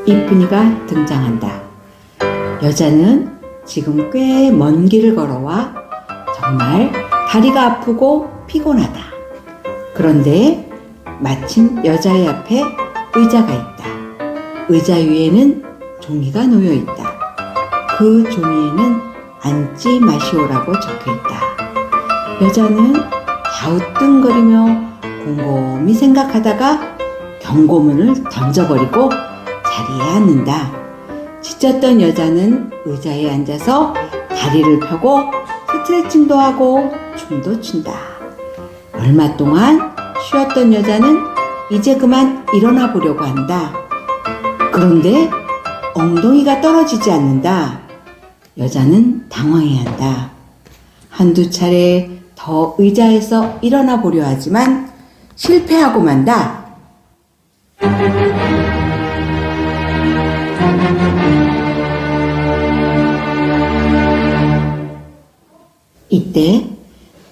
이쁜이가 등장한다. 여자는 지금 꽤 먼 길을 걸어와 정말 다리가 아프고 피곤하다. 그런데 마침 여자의 앞에 의자가 있다. 의자 위에는 종이가 놓여 있다. 그 종이에는 앉지 마시오라고 적혀 있다. 여자는 갸우뚱거리며 곰곰이 생각하다가 경고문을 던져버리고 자리에 앉는다. 지쳤던 여자는 의자에 앉아서 다리를 펴고 스트레칭도 하고 춤도 춘다. 얼마 동안 쉬었던 여자는 이제 그만 일어나 보려고 한다. 그런데 엉덩이가 떨어지지 않는다. 여자는 당황해한다. 한두 차례 더 의자에서 일어나 보려 하지만 실패하고 만다. 이때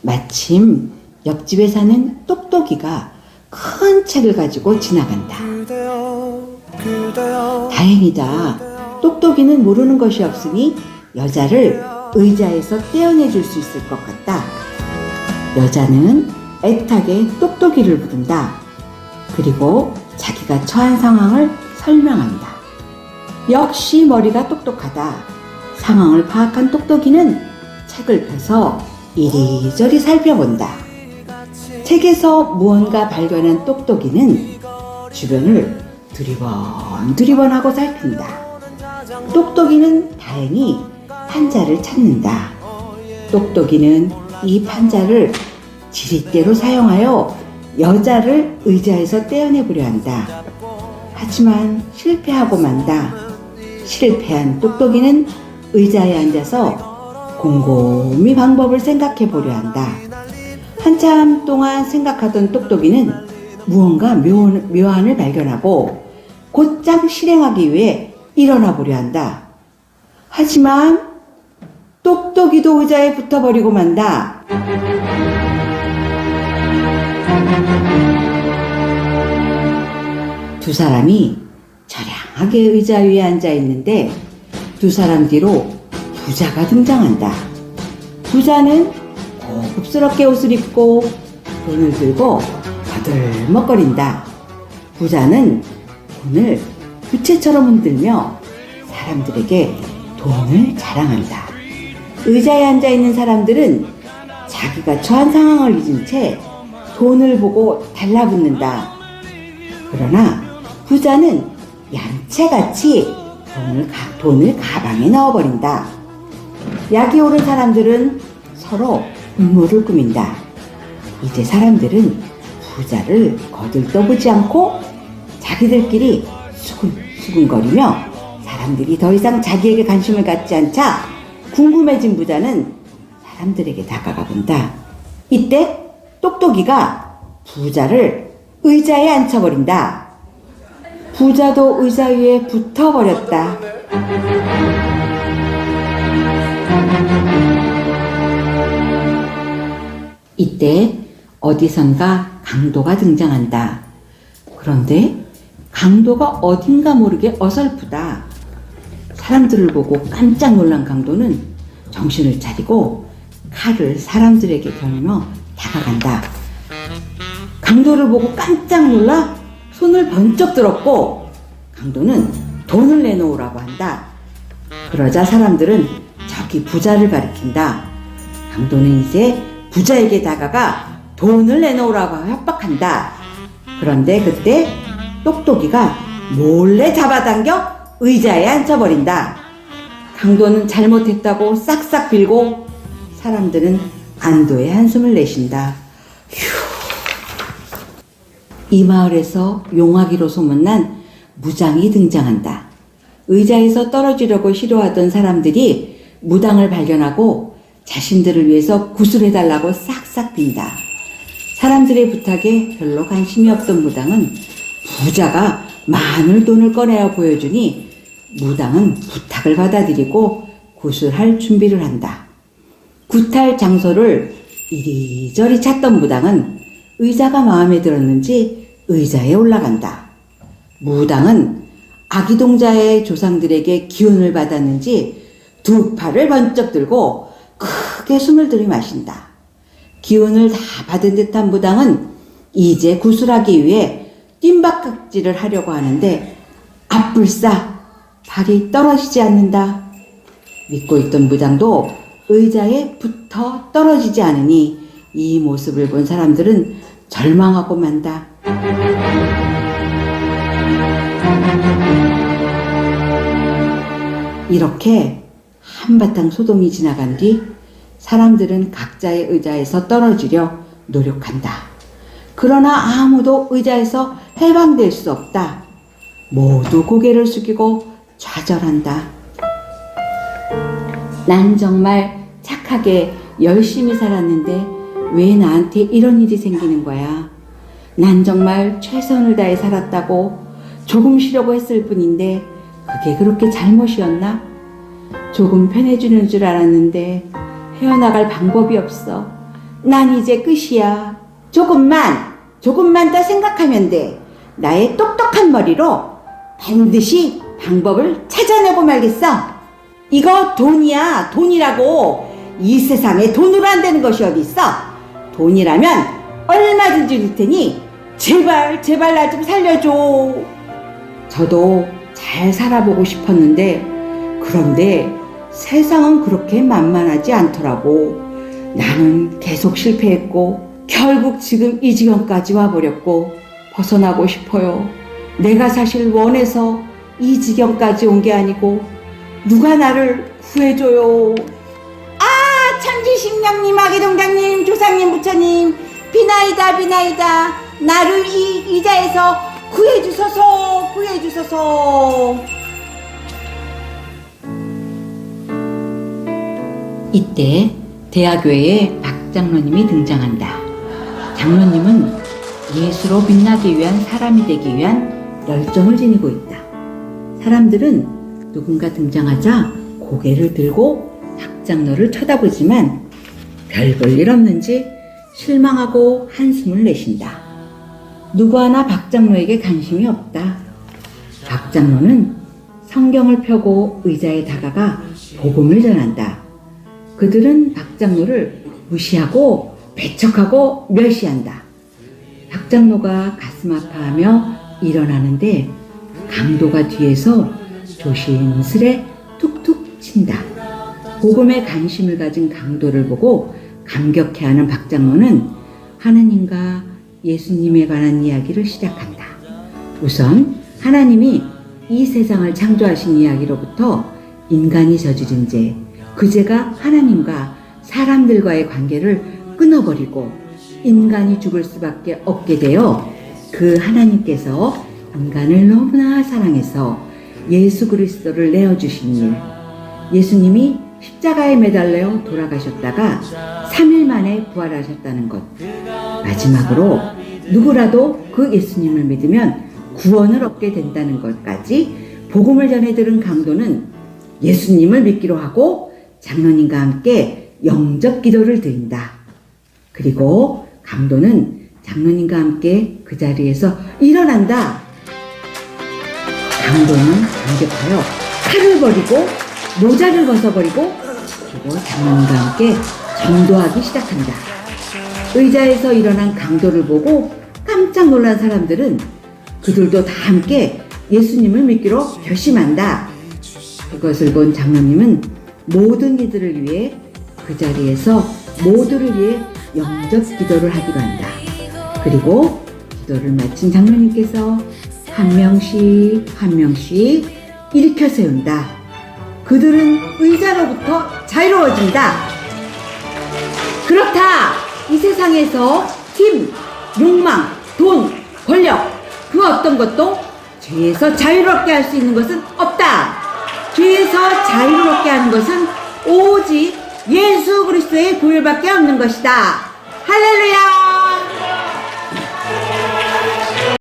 마침 옆집에 사는 똑똑이가 큰 책을 가지고 지나간다. 다행이다. 똑똑이는 모르는 것이 없으니 여자를 의자에서 떼어내줄 수 있을 것 같다. 여자는 애타게 똑똑이를 부른다. 그리고 자기가 처한 상황을 설명한다. 역시 머리가 똑똑하다. 상황을 파악한 똑똑이는 책을 펴서 이리저리 살펴본다. 책에서 무언가 발견한 똑똑이는 주변을 두리번 하고 살핀다. 똑똑이는 다행히 판자를 찾는다. 똑똑이는 이 판자를 지렛대로 사용하여 여자를 의자에서 떼어내보려 한다. 하지만 실패하고 만다. 실패한 똑똑이는 의자에 앉아서 곰곰이 방법을 생각해 보려 한다. 한참 동안 생각하던 똑똑이는 무언가 묘안을 발견하고 곧장 실행하기 위해 일어나 보려 한다. 하지만 똑똑이도 의자에 붙어버리고 만다. 두 사람이 처량하게 의자 위에 앉아 있는데 두 사람 뒤로 부자가 등장한다. 부자는 고급스럽게 옷을 입고 돈을 들고 거들먹거린다. 부자는 돈을 부채처럼 흔들며 사람들에게 돈을 자랑한다. 의자에 앉아있는 사람들은 자기가 처한 상황을 잊은 채 돈을 보고 달라붙는다. 그러나 부자는 얌체같이 돈을 가방에 넣어버린다. 약이 오른 사람들은 서로 음모를 꾸민다. 이제 사람들은 부자를 거들떠보지 않고 자기들끼리 수근수근거리며 사람들이 더 이상 자기에게 관심을 갖지 않자 궁금해진 부자는 사람들에게 다가가 본다. 이때 똑똑이가 부자를 의자에 앉혀버린다. 부자도 의자 위에 붙어버렸다. 이때 어디선가 강도가 등장한다. 그런데 강도가 어딘가 모르게 어설프다. 사람들을 보고 깜짝 놀란 강도는 정신을 차리고 칼을 사람들에게 겨누며 다가간다. 강도를 보고 깜짝 놀라 손을 번쩍 들었고 강도는 돈을 내놓으라고 한다. 그러자 사람들은 저기 부자를 가리킨다. 강도는 이제 부자에게 다가가 돈을 내놓으라고 협박한다. 그런데 그때 똑똑이가 몰래 잡아당겨 의자에 앉혀버린다. 강도는 잘못했다고 싹싹 빌고 사람들은 안도의 한숨을 내쉰다. 휴. 이 마을에서 용하기로 소문난 무당이 등장한다. 의자에서 떨어지려고 시도하던 사람들이 무당을 발견하고 자신들을 위해서 구슬해달라고 싹싹 빈다. 사람들의 부탁에 별로 관심이 없던 무당은 부자가 많은 돈을 꺼내어 보여주니 무당은 부탁을 받아들이고 구슬할 준비를 한다. 굿할 장소를 이리저리 찾던 무당은 의자가 마음에 들었는지 의자에 올라간다. 무당은 아기동자의 조상들에게 기운을 받았는지 두 팔을 번쩍 들고 크게 숨을 들이마신다. 기운을 다 받은 듯한 무당은 이제 구슬하기 위해 뜀박각질을 하려고 하는데 앞불싸 발이 떨어지지 않는다. 믿고 있던 무당도 의자에 붙어 떨어지지 않으니 이 모습을 본 사람들은 절망하고 만다. 이렇게 한바탕 소동이 지나간 뒤 사람들은 각자의 의자에서 떨어지려 노력한다. 그러나 아무도 의자에서 해방될 수 없다. 모두 고개를 숙이고 좌절한다. 난 정말 착하게 열심히 살았는데 왜 나한테 이런 일이 생기는 거야? 난 정말 최선을 다해 살았다고 조금 쉬려고 했을 뿐인데 그게 그렇게 잘못이었나? 조금 편해지는 줄 알았는데 헤어나갈 방법이 없어. 난 이제 끝이야. 조금만 더 생각하면 돼. 나의 똑똑한 머리로 반드시 방법을 찾아내고 말겠어. 이거 돈이야. 돈이라고. 이 세상에 돈으로 안 되는 것이 어디 있어? 돈이라면 얼마든지 줄 테니 제발 나 좀 살려줘. 저도 잘 살아보고 싶었는데 그런데 세상은 그렇게 만만하지 않더라고. 나는 계속 실패했고 결국 지금 이 지경까지 와버렸고 벗어나고 싶어요. 내가 사실 원해서 이 지경까지 온 게 아니고 누가 나를 구해줘요. 아, 천지신명님, 아기동장님, 조상님, 부처님, 비나이다. 나를 이 의자에서 구해주소서. 이때 대하교회에 박 장로님이 등장한다. 장로님은 예수로 빛나기 위한 사람이 되기 위한 열정을 지니고 있다. 사람들은 누군가 등장하자 고개를 들고 박 장로를 쳐다보지만 별 볼 일 없는지 실망하고 한숨을 내쉰다. 누구 하나 박 장로에게 관심이 없다. 박 장로는 성경을 펴고 의자에 다가가 복음을 전한다. 그들은 박 장로를 무시하고 배척하고 멸시한다. 박 장로가 가슴 아파하며 일어나는데 강도가 뒤에서 조심스레 툭툭 친다. 복음에 관심을 가진 강도를 보고 감격해하는 박 장로는 하나님과 예수님에 관한 이야기를 시작한다. 우선 하나님이 이 세상을 창조하신 이야기로부터 인간이 저지른 죄, 그 죄가 하나님과 사람들과의 관계를 끊어버리고 인간이 죽을 수밖에 없게 되어 그 하나님께서 인간을 너무나 사랑해서 예수 그리스도를 내어주신 일, 예수님이 십자가에 매달려 돌아가셨다가 3일 만에 부활하셨다는 것, 마지막으로 누구라도 그 예수님을 믿으면 구원을 얻게 된다는 것까지 복음을 전해 들은 강도는 예수님을 믿기로 하고 장로님과 함께 영접 기도를 드린다. 그리고 강도는 장로님과 함께 그 자리에서 일어난다. 강도는 감격하여 칼을 버리고 모자를 벗어버리고 그리고 장로님과 함께 전도하기 시작한다. 의자에서 일어난 강도를 보고 깜짝 놀란 사람들은 그들도 다 함께 예수님을 믿기로 결심한다. 그것을 본 장로님은 모든 이들을 위해 그 자리에서 모두를 위해 영접 기도를 하기로 한다. 그리고 기도를 마친 장로님께서 한 명씩 일으켜 세운다. 그들은 의자로부터 자유로워진다. 그렇다. 이 세상에서 힘, 욕망, 돈, 권력 그 어떤 것도 죄에서 자유롭게 할 수 있는 것은 없다. 죄에서 자유롭게 하는 것은 오직 예수 그리스도의 보혈밖에 없는 것이다.